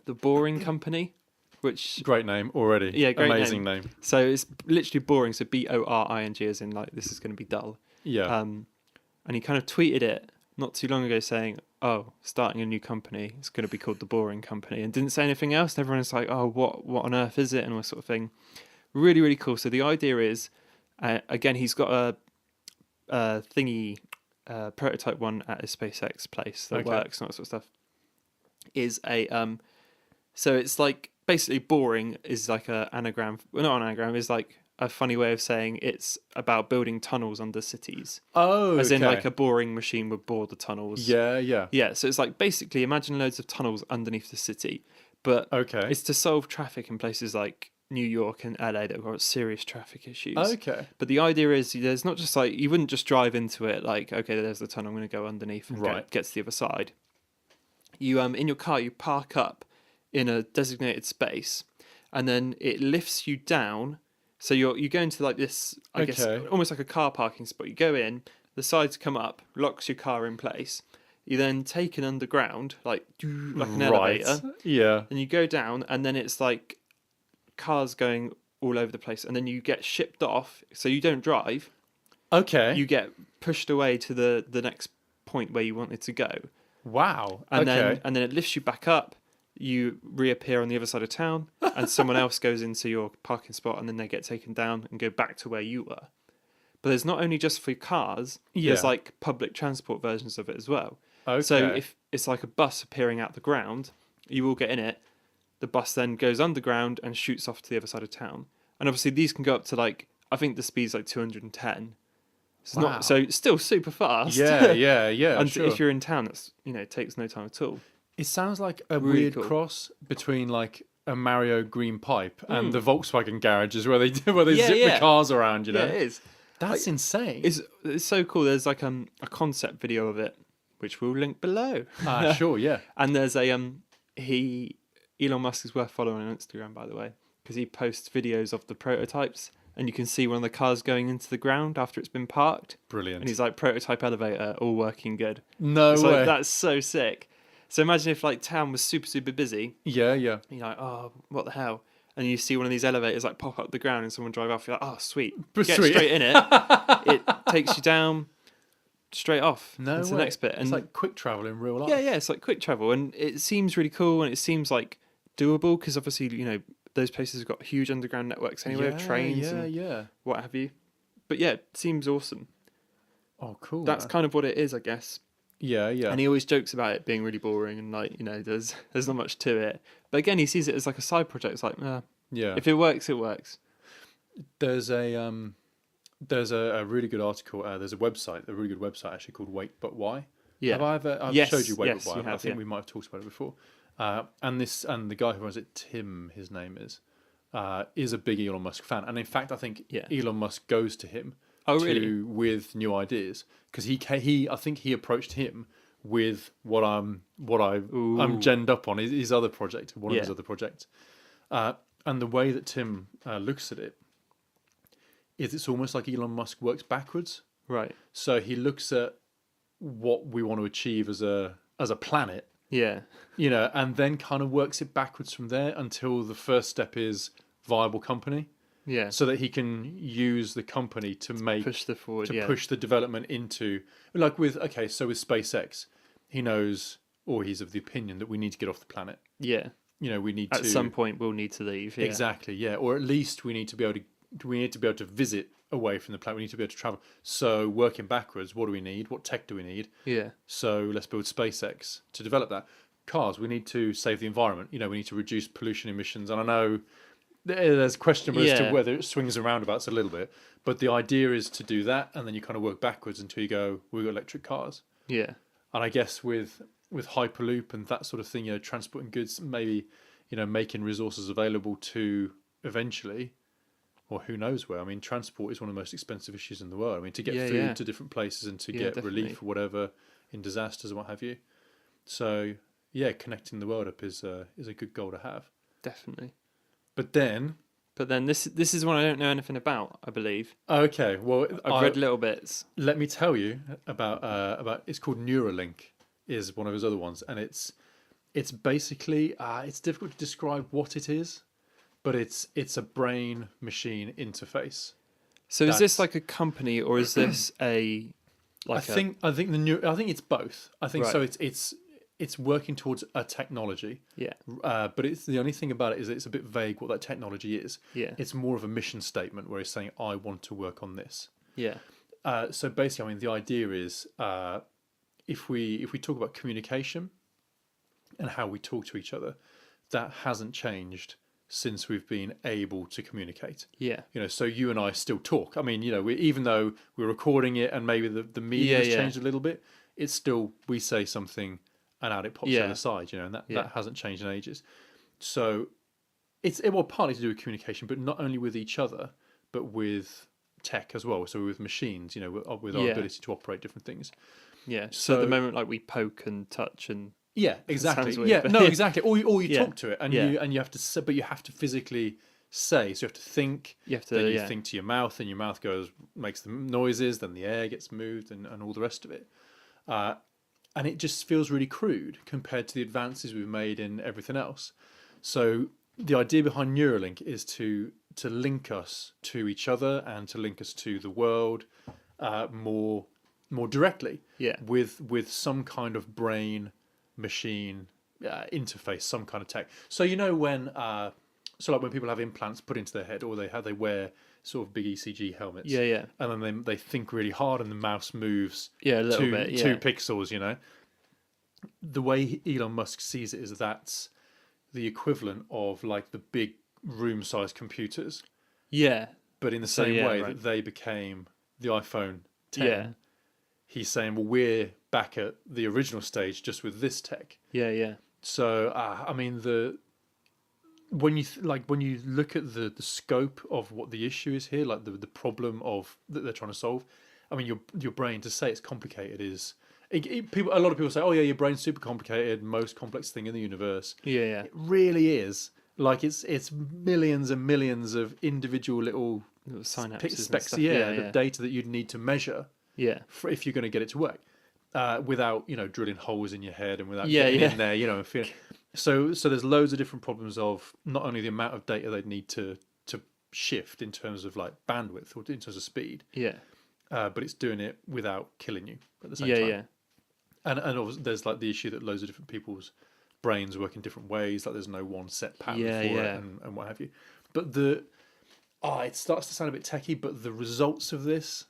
the Boring Company, which great name already. Yeah, great amazing name. So it's literally boring. So BORING, as in this is going to be dull. Yeah. And he kind of tweeted it not too long ago saying, "Oh, starting a new company. It's going to be called the Boring Company," and didn't say anything else. And everyone's like, "Oh, what on earth is it?" and all that sort of thing. Really, really cool. So the idea is, Again, he's got a thingy prototype one at his SpaceX place that works and all that sort of stuff. Is a so it's like basically boring is like a anagram. Well, not an anagram. Is like a funny way of saying it's about building tunnels under cities. Oh, as in like a boring machine would bore the tunnels. Yeah. So it's like basically imagine loads of tunnels underneath the city, but it's to solve traffic in places like New York and LA that have got serious traffic issues. Okay. But the idea is there's not just like you wouldn't just drive into it like okay there's the tunnel I'm going to go underneath and get to the other side. You in your car you park up in a designated space, and then it lifts you down. So you go into like this, I guess, almost like a car parking spot. You go in, the sides come up, locks your car in place. You then take an underground, like an elevator. Yeah. And you go down, and then it's like cars going all over the place. And then you get shipped off, so you don't drive. Okay. You get pushed away to the next point where you wanted to go. Wow. And then it lifts you back up. You reappear on the other side of town, and someone else goes into your parking spot, and then they get taken down and go back to where you were. But there's not only just for cars, there's like public transport versions of it as well. Okay. So if it's like a bus appearing out the ground, you will get in it. The bus then goes underground and shoots off to the other side of town. And obviously these can go up to like, I think the speed's like 210. It's not, so it's still super fast. Yeah. And sure. if you're in town, that's it takes no time at all. It sounds like a Really weird cool. cross between like a Mario green pipe and the Volkswagen garages where they zip the cars around. Yeah, it is. That's insane. It's so cool. There's like a concept video of it, which we'll link below. Sure, yeah. And there's Elon Musk is worth following on Instagram, by the way, because he posts videos of the prototypes, and you can see one of the cars going into the ground after it's been parked. Brilliant. And he's like, prototype elevator, all working good. No so way. That's so sick. So imagine if like town was super, super busy. Yeah. You're like, oh, what the hell? And you see one of these elevators like pop up the ground and someone drive off. You're like, oh, sweet. Get straight in it. It takes you down straight off into the next bit. And it's like quick travel in real life. Yeah, it's like quick travel. And it seems really cool, and it seems like doable because obviously, those places have got huge underground networks anyway of trains and what have you. But yeah, it seems awesome. Oh, cool. That's kind of what it is, I guess. Yeah. And he always jokes about it being really boring and like, there's not much to it. But again, he sees it as like a side project. It's like, if it works, it works. There's a really good article. There's a really good website actually called Wait But Why. Yeah. I've showed you Wait But Why. You have, I think we might have talked about it before. And the guy who runs it, Tim, his name is a big Elon Musk fan. And in fact, I think Elon Musk goes to him with new ideas because I think he approached him with what I'm genned up on his other project, one of his other projects. And the way that Tim looks at it is it's almost like Elon Musk works backwards. Right. So he looks at what we want to achieve as a planet. Yeah. And then kind of works it backwards from there until the first step is viable company. Yeah. So that he can use the company to push the development into with SpaceX, he knows, or he's of the opinion that we need to get off the planet. Yeah. We need at some point we'll need to leave. Yeah. Exactly. Yeah. Or at least we need to be able to visit away from the planet. We need to be able to travel. So working backwards, what do we need? What tech do we need? Yeah. So let's build SpaceX to develop that. Cars, we need to save the environment. We need to reduce pollution emissions. And I know there's questionable as to whether it swings and roundabouts a little bit, but the idea is to do that, and then you kind of work backwards until you go, we've got electric cars. Yeah. And I guess with Hyperloop and that sort of thing, transporting goods, maybe, making resources available to eventually, or who knows where. I mean, transport is one of the most expensive issues in the world. I mean, to get food to different places and to get definitely. relief or whatever in disasters and what have you. So, connecting the world up is a good goal to have. Definitely. But then this is one I don't know anything about, I believe. Okay, well, I've read little bits. Let me tell you about it's called Neuralink, is one of his other ones, and it's basically it's difficult to describe what it is, but it's a brain machine interface. So is this like a company, or is this I think it's both. I think so. it's working towards a technology. Yeah. But it's the only thing about it is it's a bit vague what that technology is. Yeah. It's more of a mission statement where it's saying, I want to work on this. Yeah. So basically, I mean, the idea is if we talk about communication and how we talk to each other, that hasn't changed since we've been able to communicate. Yeah. So you and I still talk. I mean, even though we're recording it and maybe the media has changed a little bit, it's still, we say something and out it pops the other side, and that hasn't changed in ages. So it's partly to do with communication, but not only with each other, but with tech as well. So with machines, with our ability to operate different things. Yeah. So at the moment, like we poke and touch and yeah, exactly. Weird, yeah, but no, exactly. Or you Yeah. talk to it, and you have to, but you have to physically say. So you have to think. you have to. Then you think to your mouth, and your mouth makes the noises. Then the air gets moved, and all the rest of it. And it just feels really crude compared to the advances we've made in everything else. So the idea behind Neuralink is to link us to each other and to link us to the world more directly. Yeah. With some kind of brain machine interface, some kind of tech. So when like when people have implants put into their head, or they wear sort of big ECG helmets. Yeah, yeah. And then they think really hard, and the mouse moves. Yeah, a little bit. Yeah. 2 pixels. The way Elon Musk sees it is that's the equivalent of like the big room-sized computers, Yeah. but in the same way right. that they became the iPhone 10. Yeah. He's saying, well, we're back at the original stage just with this tech. Yeah. Yeah. So I mean when you look at the scope of what the issue is here, like the problem that they're trying to solve, I mean your brain, to say it's complicated is a lot of people say, oh yeah, your brain's super complicated, most complex thing in the universe. Yeah. Yeah. It really is. Like it's millions and millions of individual little Synapses and specks, stuff. the data that you'd need to measure Yeah. if you're going to get it to work, without drilling holes in your head and without Yeah, getting yeah. in there, and feeling. So there's loads of different problems of not only the amount of data they'd need to shift in terms of like bandwidth or in terms of speed, Yeah. but it's doing it without killing you at the same Yeah. time. Yeah. And obviously there's like the issue that loads of different people's brains work in different ways. Like there's no one set pattern Yeah, for yeah. it and what have you. But it starts to sound a bit techie, but the results of this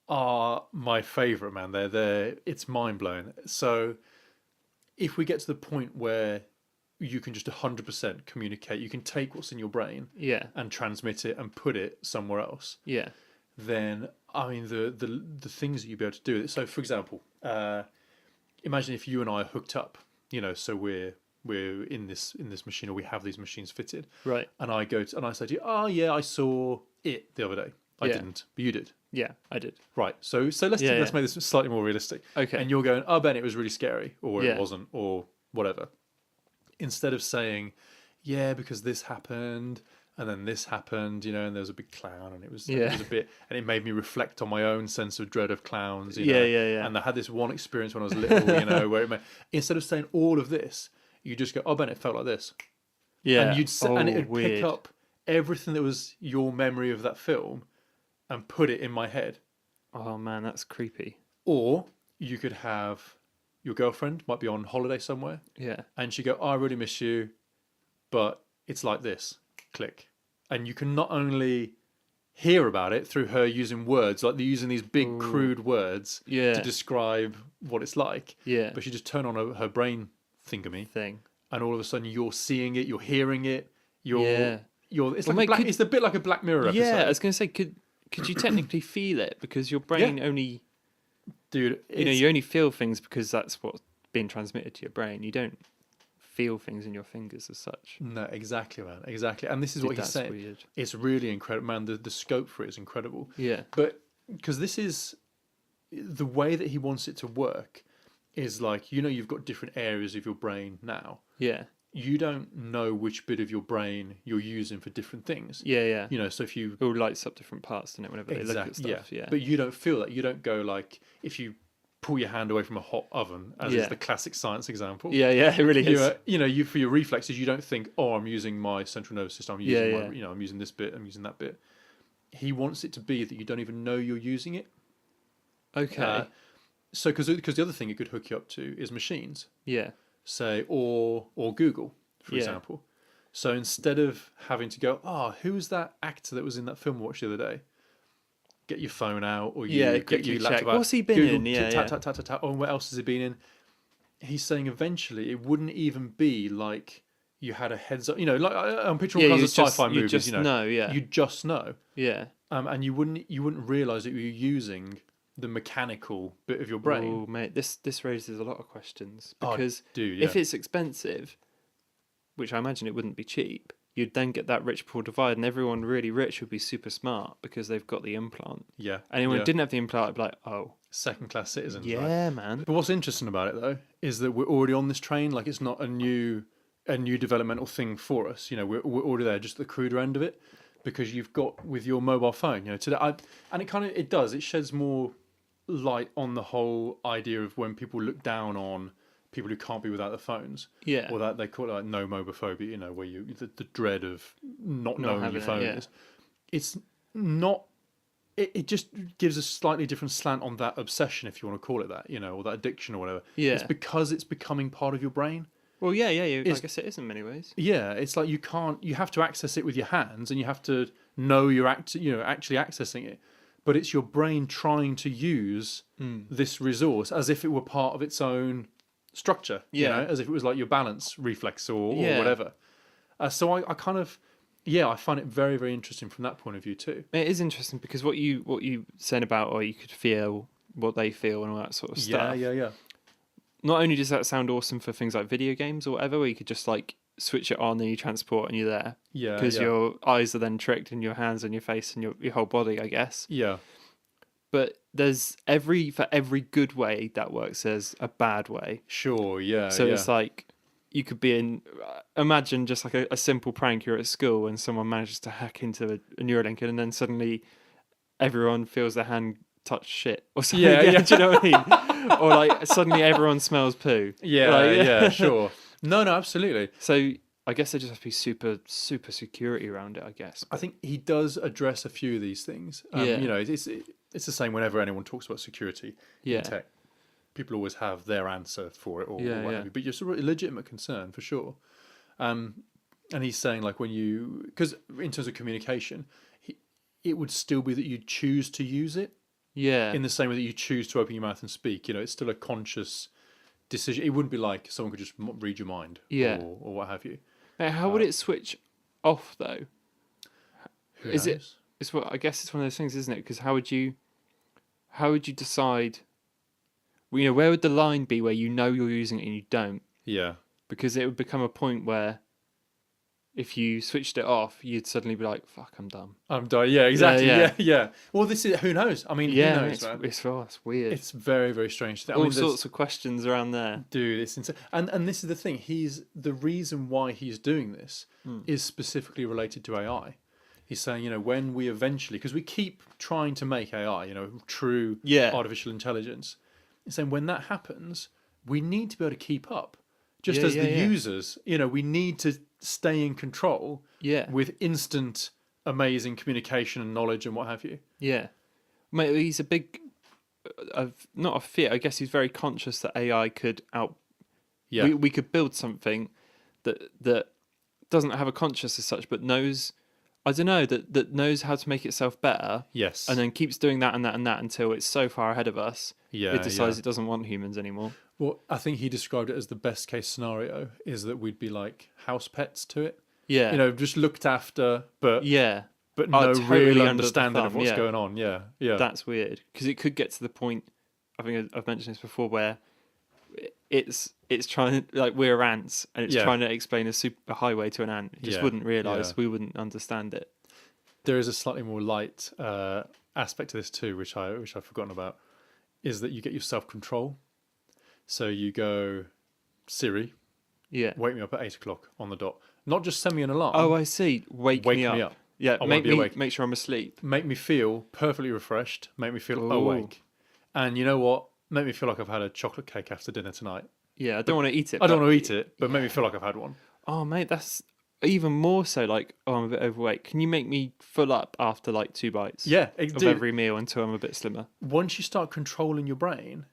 are my favourite, man. It's mind blowing. So if we get to the point where you can just 100% communicate, you can take what's in your brain Yeah. and transmit it and put it somewhere else, Yeah. then I mean the things that you'd be able to do. So for example, imagine if you and I are hooked up, so we're in this machine, or we have these machines fitted, Right. and I go and I say to you, oh yeah, I saw it the other day. I Yeah. didn't, but you did. Yeah. I did. Right. So let's Yeah, let's yeah. make this slightly more realistic. Okay. And you're going, oh Ben, it was really scary, or Yeah. it wasn't, or whatever. Instead of saying, yeah, because this happened, and then this happened, and there was a big clown, and it was a bit, and it made me reflect on my own sense of dread of clowns. Yeah, yeah. And I had this one experience when I was little, where instead of saying all of this, you just go, oh Ben, it felt like this. Yeah. And it would weird. pick up everything that was your memory of that film and put it in my head. Oh man, that's creepy. Or you could have your girlfriend might be on holiday somewhere, Yeah. and she go, oh, I really miss you, but it's like this. Click. And you can not only hear about it through her using words, like they're using these big crude words Yeah. to describe what it's like, Yeah. but she just turn on her brain thingamy, Thing. and all of a sudden you're seeing it, you're hearing it, it's Well, like mate, it's a bit like a Black Mirror episode. Yeah, I was going to say, could you technically feel it, because your brain only, Dude, you only feel things because that's what's being transmitted to your brain. You don't feel things in your fingers as such. No, exactly, man, exactly. And this is what he's That's saying. weird. It's really incredible, man. The scope for it is incredible. Yeah. But because this is the way that he wants it to work is like, you've got different areas of your brain now. Yeah. You don't know which bit of your brain you're using for different things. Yeah. Yeah. So if you It all lights up different parts, doesn't it, whenever they look at stuff. Yeah. But you don't feel that. You don't go like, if you pull your hand away from a hot oven, as is Yeah. the classic science example. Yeah, it really is. You for your reflexes, you don't think, oh, I'm using my central nervous system. I'm using Yeah. I'm using this bit. I'm using that bit. He wants it to be that you don't even know you're using it. Okay. So because the other thing it could hook you up to is machines, Yeah. say, or Google, for Yeah. example. So instead of having to go, who's that actor that was in that film I watched the other day? Get your phone out, or you Yeah, get quickly your check. laptop out. What's he been Google, in? Yeah, tap, yeah. tap, tap, tap, tap. Oh, what else has he been in? He's saying eventually it wouldn't even be like you had a heads up. Like I'm picturing all kinds of sci-fi you movies. just know, yeah. You just know, Yeah. and you wouldn't realize that you're using the mechanical bit of your brain. Oh, mate, this raises a lot of questions Oh, because dude, if yeah. it's expensive, which I imagine it wouldn't be cheap, you'd then get that rich poor divide, and everyone really rich would be super smart because they've got the implant. Yeah. Anyone yeah. who didn't have the implant would be like, oh, Second class citizens. Right? yeah, man. But what's interesting about it though is that we're already on this train. Like it's not a new developmental thing for us. We're already there, just the cruder end of it, because you've got with your mobile phone. Today, and it sheds more light on the whole idea of when people look down on people who can't be without their phones. Yeah. Or that they call it like nomobophobia. Where the dread of not knowing having your it, phone yeah. is. It's not. It just gives a slightly different slant on that obsession, if you want to call it that, or that addiction or whatever. Yeah. It's because it's becoming part of your brain. Well, yeah. I It's- guess it is in many ways. Yeah, it's like you have to access it with your hands, and you have to know you're actually accessing it. But it's your brain trying to use this resource as if it were part of its own structure. Yeah. As if it was like your balance reflex or Yeah. whatever. So I kind of. Yeah, I find it very, very interesting from that point of view too. It is interesting because what you said about, or you could feel what they feel and all that sort of stuff. Yeah. Not only does that sound awesome for things like video games or whatever, where you could just like switch it on and you transport and you're there. Yeah, Because yeah. your eyes are then tricked in your hands and your face and your whole body, I guess. Yeah. But there's for every good way that works, there's a bad way. Sure, yeah. So yeah. it's like you could be in. Imagine just like a simple prank. You're at school and someone manages to hack into a Neuralink, and then suddenly everyone feels their hand touch shit or something. Yeah. Do you know what I mean? Or like suddenly everyone smells poo. Yeah, Like, yeah, sure. No, absolutely. So I guess there just has to be super security around it, I guess. I think he does address a few of these things. Yeah. It's the same whenever anyone talks about security Yeah. in tech. People always have their answer for it or Yeah, what yeah. have you. But it's a legitimate concern for sure. And he's saying like because in terms of communication, it would still be that you choose to use it Yeah. in the same way that you choose to open your mouth and speak. It's still a conscious decision. It wouldn't be like someone could just read your mind Yeah. or what have you. Now, how would it switch off though? Who Is it- knows? It's what I guess it's one of those things, isn't it? Because how would you decide? Well, where would the line be where you're using it and you don't? Yeah. Because it would become a point where if you switched it off, you'd suddenly be like, "Fuck, I'm dumb." I'm done. Yeah, exactly. Yeah. Yeah. Well, this is who knows. I mean, Yeah, who knows, it's, man? it's weird. It's very, very strange. I All mean, there's- sorts of questions around there. Dude, it's insane. And this is the thing. The reason why he's doing this is specifically related to AI. He's saying, when we eventually, because we keep trying to make AI, true Yeah. artificial intelligence. He's saying when that happens, we need to be able to keep up. Just Yeah, as yeah, the yeah. users, we need to stay in control Yeah, with instant, amazing communication and knowledge and what have you. yeah. Mate, he's a big, not a fear. I guess he's very conscious that AI could Yeah. We could build something that doesn't have a conscious as such, but knows. I don't know that knows how to make itself better, Yes. and then keeps doing that and that and that until it's so far ahead of us. Yeah, it decides yeah. it doesn't want humans anymore. Well, I think he described it as the best case scenario is that we'd be like house pets to it. Yeah, Just looked after, but yeah. but Oh, no totally real under the understanding of thumb, what's yeah. going on. Yeah, yeah, That's weird because it could get to the point. I think I've mentioned this before, where it's trying to, like, we're ants and it's Yeah. trying to explain a super highway to an ant. It just Yeah, wouldn't realize yeah. we wouldn't understand it. There is a slightly more light aspect to this too, which I've forgotten about, is that you get your self control. So you go, Siri, Yeah. wake me up at 8 o'clock on the dot. Not just send me an alarm. Oh, I see. Wake me up. Yeah. I Make won't be awake. make sure I'm asleep. Make me feel perfectly refreshed. Make me feel Ooh. awake. And you know what? Make me feel like I've had a chocolate cake after dinner tonight. Yeah. I don't want to eat it. I don't but- want to eat it, but make me feel like I've had one. Oh, mate, that's even more so. Like, oh, I'm a bit overweight. Can you make me full up after like 2 bites? Yeah, Of dude, every meal until I'm a bit slimmer. once you start controlling your brain,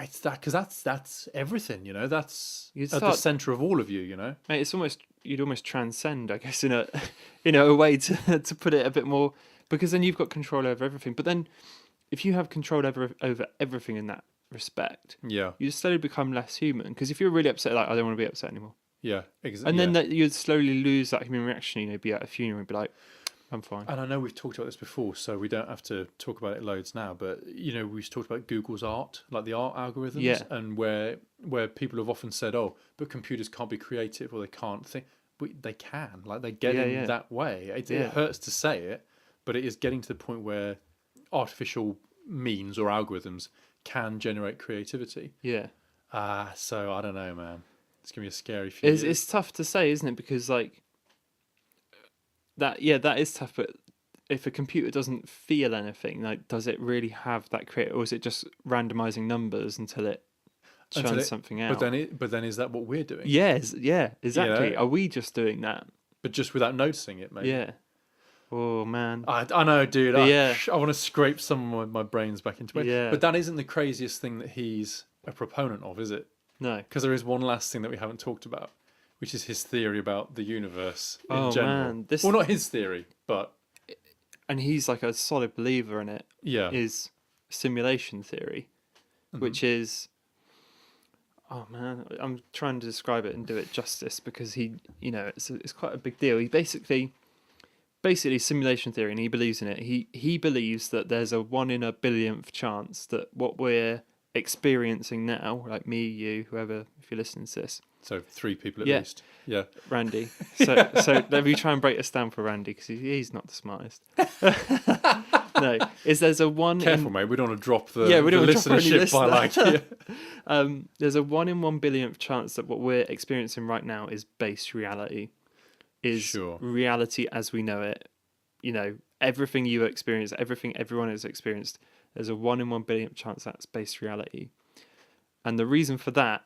It's that because that's everything, you know. That's You'd at the start- center of all of you, you know. Mate, it's almost you'd almost transcend, I guess, in a a way to put it a bit more, because then you've got control over everything. But then, if you have control over everything in that respect, Yeah, you slowly become less human. Because if you're really upset, like I don't want to be upset anymore, yeah, exactly. and then that you'd slowly lose that human reaction. You know, be at a funeral and be like, I'm fine. And I know we've talked about this before, so we don't have to talk about it loads now. But you know, we've talked about Google's art, like the art algorithms, Yeah. and where people have often said, "Oh, but computers can't be creative or they can't think." But they can, like they get in that way. It hurts to say it, but it is getting to the point where artificial means or algorithms can generate creativity. Yeah. So I don't know, man. It's gonna be a scary few years. It's tough to say, isn't it? Because like that is tough. But if a computer doesn't feel anything, like, does it really have that creative, or is it just randomizing numbers until it churns something out? But then is that what we're doing? Yes, yeah, exactly. You know? Are we just doing that? But just without noticing it, maybe. Yeah. Oh man. I know, dude. Yeah. I want to scrape some of my brains back into it. Yeah. But that isn't the craziest thing that he's a proponent of, is it? No. Because there is one last thing that we haven't talked about, which is his theory about the universe in Oh, general. man, this- Well, not his theory, but And he's like a solid believer in it. yeah. Is simulation theory, which is, oh man, I'm trying to describe it and do it justice, because it's quite a big deal. He basically simulation theory, and he believes in it. He believes that there's a 1 in a billionth chance that what we're experiencing now, like me, you, whoever, if you're listening to this, So 3 people at Yeah. least. Yeah. Randy. So let me try and break this down for Randy, because he's not the smartest. No, there's a 1 Careful, in... mate. We don't want to drop the, Yeah, we don't the want to drop any listenership by listener. like. There's a 1 in 1 billionth chance that what we're experiencing right now is base reality. Is Sure. reality as we know it. You know, everything you experience, everything everyone has experienced, there's a 1 in 1 billionth chance that's base reality. And the reason for that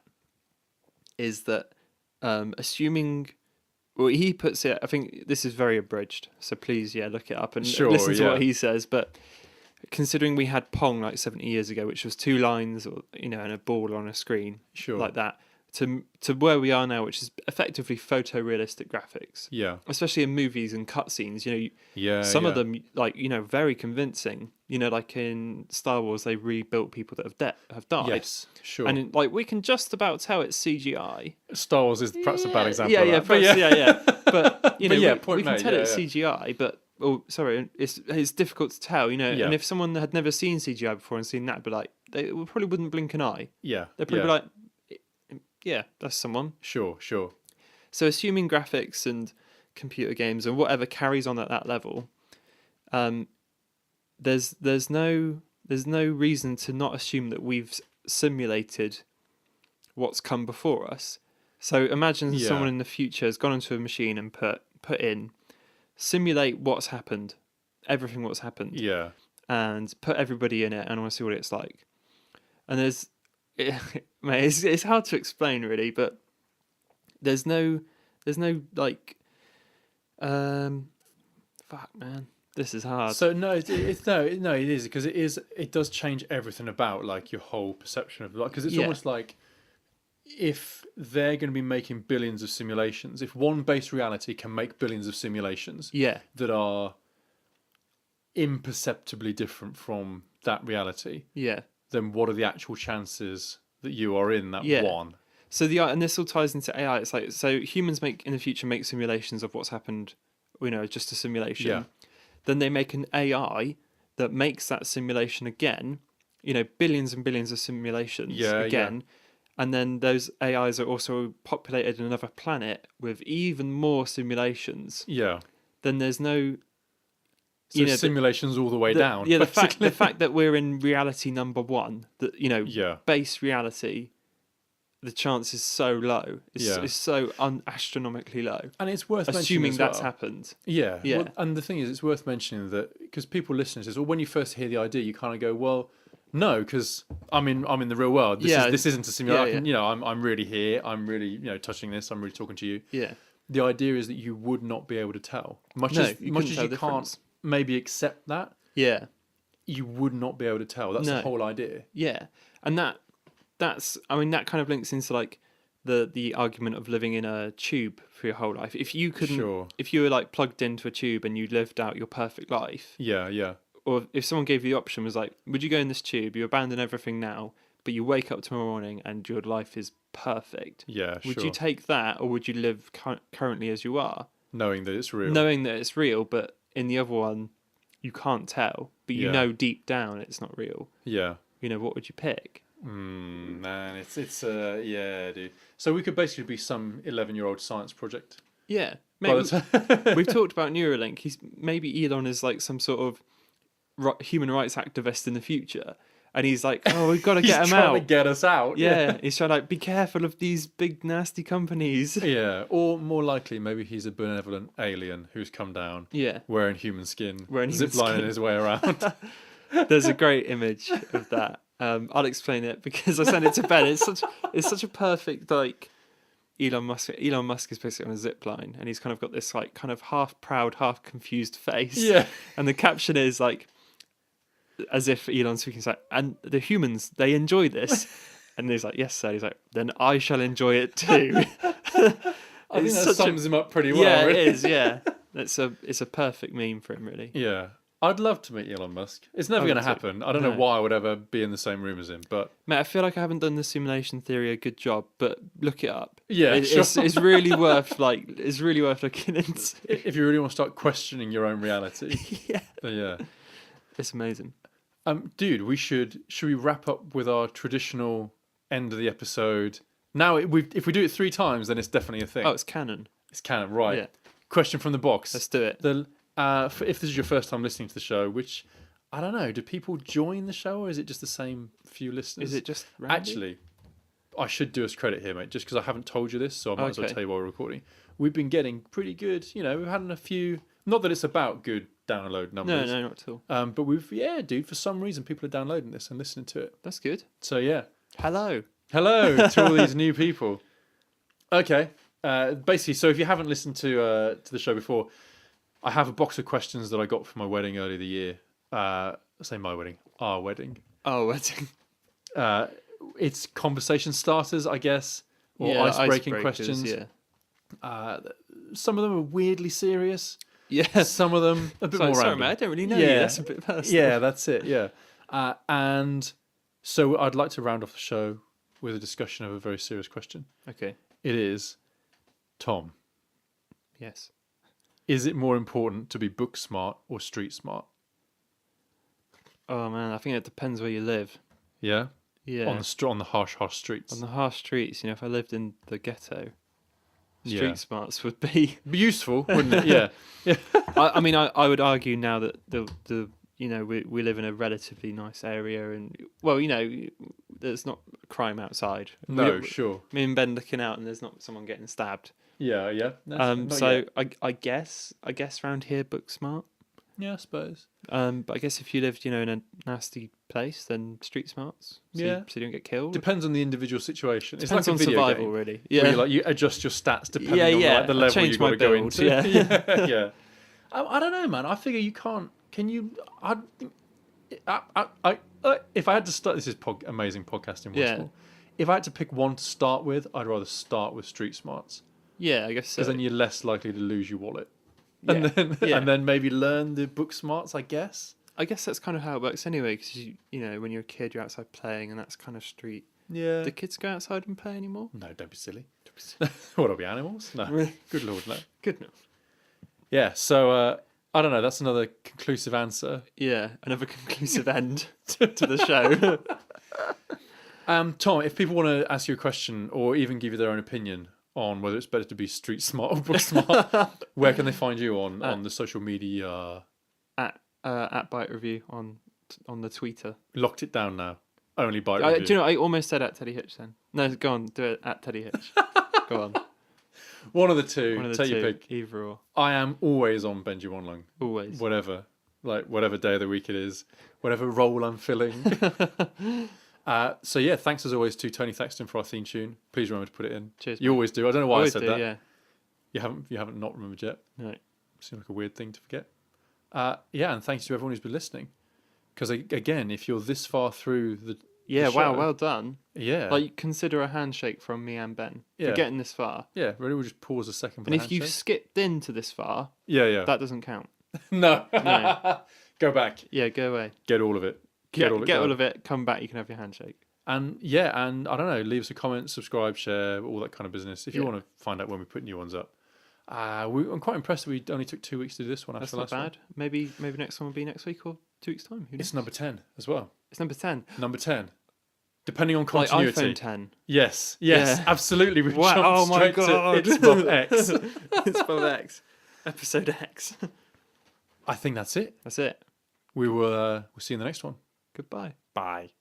is that assuming... Well, he puts it... I think this is very abridged, so please, look it up and listen to what he says. But considering we had Pong like 70 years ago, which was 2 lines, or and a ball on a screen, Sure. like that, to where we are now, which is effectively photorealistic graphics, Yeah. especially in movies and cutscenes. Yeah. Some of yeah. them, like very convincing. Like in Star Wars, they rebuilt people that have died. Yes. Sure. And we can just about tell it's CGI. Star Wars is perhaps a bad example. Yeah, of that. yeah. But But yeah, point we can made, tell yeah, it's yeah. CGI. But it's difficult to tell. Yeah. And if someone had never seen CGI before and seen that, but like they probably wouldn't blink an eye. Yeah. They'd probably be like, yeah, that's someone. Sure. So assuming graphics and computer games and whatever carries on at that level, there's no reason to not assume that we've simulated what's come before us. So imagine Yeah. someone in the future has gone into a machine and put in, simulate what's happened, everything what's happened, Yeah. and put everybody in it, and I want to see what it's like. And mate, it's hard to explain really, but there's no like, fuck man, this is hard. So no, it is because it does change everything about like your whole perception of, like, because it's almost like if they're going to be making billions of simulations, if one base reality can make billions of simulations that are imperceptibly different from that reality, then what are the actual chances that you are in that one? So and this all ties into AI. It's like, so humans in the future make simulations of what's happened, just a simulation. Yeah. Then they make an AI that makes that simulation again, billions and billions of simulations again. And then those AIs are also populated in another planet with even more simulations. Yeah. Then there's no... So simulations all the way down. Yeah, the fact that we're in reality number 1, that base reality, the chance is so low. It's so astronomically low. And it's worth assuming mentioning that's well. happened. Yeah. Yeah. Well, and the thing is, it's worth mentioning that because people listening to this, or when you first hear the idea, you kind of go, well, no, because I'm in the real world. This isn't a simulation. I'm really here. I'm really touching this. I'm really talking to you. Yeah. The idea is that you would not be able to tell. Much No, as you much couldn't as tell you the can't difference. maybe accept that, Yeah. you would not be able to tell. That's the whole idea. Yeah. And that I mean, that kind of links into like the argument of living in a tube for your whole life. If you couldn't, Sure. if you were like plugged into a tube and you lived out your perfect life, Yeah. or if someone gave you the option, was like, would you go in this tube? You abandon everything now, but you wake up tomorrow morning and your life is perfect. Yeah, sure. Would you take that, or would you live currently as you are, Knowing that it's real. knowing that it's real, but in the other one, you can't tell, but you Yeah. know deep down it's not real. Yeah. You know, what would you pick? Man, it's yeah, dude. So we could basically be some 11-year-old science project. Yeah, By maybe. the time- We've talked about Neuralink. Maybe Elon is like some sort of human rights activist in the future, and he's like, "Oh, we've got to He's get him trying out." to get us out. Yeah, he's trying to like be careful of these big nasty companies. Yeah, or more likely, maybe he's a benevolent alien who's come down Yeah, wearing human skin, Wearing human ziplining skin. his way around. there's a great image of that. I'll explain it because I sent it to Ben. It's such a perfect like Elon Musk. Elon Musk is basically on a zip line, and he's kind of got this like kind of half proud, half confused face. Yeah. And the caption is like, as if Elon's speaking, it's like, and the humans, they enjoy this. And he's like, yes, sir. He's like, then I shall enjoy it too. I think It's that such a- sums him up pretty well. Yeah, really. it is. Yeah, it's a perfect meme for him, really. Yeah. I'd love to meet Elon Musk. It's never I going would to too. happen. I don't know No. why I would ever be in the same room as him, but Mate, I feel like I haven't done the simulation theory a good job, but look it up. Yeah, sure. It's really worth looking into. if you really want to start questioning your own reality, Yeah, then yeah. it's amazing. Dude, should we wrap up with our traditional end of the episode? Now, if we do it 3 times, then it's definitely a thing. Oh, it's canon. It's canon, right? Yeah. Question from the box. Let's do it. If this is your first time listening to the show, which I don't know, do people join the show or is it just the same few listeners? Is it just Randy? Actually, I should do us credit here, mate, just because I haven't told you this, so I might as well Okay. tell you while we're recording. We've been getting pretty good, we've had a few, not that it's about good download numbers. No, not at all. But dude, for some reason people are downloading this and listening to it. That's good. So yeah. Hello. Hello to all these new people. Okay. Basically, so if you haven't listened to the show before, I have a box of questions that I got for my wedding earlier the year. I say my wedding, our wedding. Oh, wedding. It's conversation starters, I guess, or Yeah, ice-breaking icebreakers, questions. Yeah. Some of them are weirdly serious. Yeah. Some of them a bit more Sorry, random. mate. I don't really know you. That's a bit personal. Yeah, that's it. Yeah, and so I'd like to round off the show with a discussion of a very serious question. Okay. It is, Tom, Yes. is it more important to be book smart or street smart? Oh man, I think it depends where you live. Yeah, Yeah. on the harsh streets. On the harsh streets, if I lived in the ghetto, street Yeah. smarts would be. Be useful, wouldn't it? Yeah. I mean, I would argue now that the we live in a relatively nice area, and there's not crime outside. No, sure. Me and Ben looking out, and there's not someone getting stabbed. Yeah. Not So yet. I guess around here, book smart. Yeah, I suppose. But I guess if you lived, in a nasty place, then street smarts. So Yeah. so you don't get killed. Depends on the individual situation. Depends it's like on a video survival, game, really. where you adjust your stats depending Yeah, on yeah. the I level changed you've got my to go build, into. yeah. yeah. I don't know, man. I figure you can't. Can you? If I had to start, this is amazing podcasting. Yeah. Possible. If I had to pick one to start with, I'd rather start with street smarts Yeah, I guess so. because then you're less likely to lose your wallet, Yeah, and then maybe learn the book smarts. I guess. I guess that's kind of how it works anyway, because when you're a kid, you're outside playing, and that's kind of street. Yeah. Do kids go outside and play anymore? No, don't be silly. What are we, animals? No. Good lord, no. Good enough. Yeah. So I don't know. That's another conclusive answer. Yeah, another conclusive end to the show. Tom, if people want to ask you a question or even give you their own opinion on whether it's better to be street smart or book smart, where can they find you on the social media? at Bite Review on the Twitter. Locked it down now. Only Bite Review. Do you know? I almost said at Teddy Hitch then. No, go on, do it at Teddy Hitch. Go on. One of the two. One of the Take your two, pick. either or. I am always on Benji Wanlung. Always. Whatever day of the week it is, whatever role I'm filling. So yeah, thanks as always to Tony Thaxton for our theme tune. Please remember to put it in. Cheers. You always do. I don't know why Always I said do, that. Yeah. You haven't not remembered yet. No. Seems like a weird thing to forget. And thanks to everyone who's been listening. Because again, if you're this far through Yeah, the wow, show. well done. Yeah. Like, consider a handshake from me and Ben Yeah. for getting this far. Yeah, really, we'll just pause a second for And the if you've handshake. skipped into this far, Yeah. that doesn't count. No. No. Go back. Yeah, go away. Get all of it. Get all done. of it, come back, you can have your handshake. And yeah, and I don't know, leave us a comment, subscribe, share, all that kind of business. If you Yeah. want to find out when we put new ones up. I'm quite impressed that we only took 2 weeks to do this one. That's after not the last bad. Maybe next one will be next week or 2 weeks' time. Who One. It's knows? number 10 as well. It's number 10. Number 10. Depending on Like continuity. iPhone 10. Yes, Yeah. absolutely. We've Wow, jumped oh my straight God. to ITSBUP X. It's for X. Episode X. I think that's it. That's it. We'll see you in the next one. Goodbye. Bye.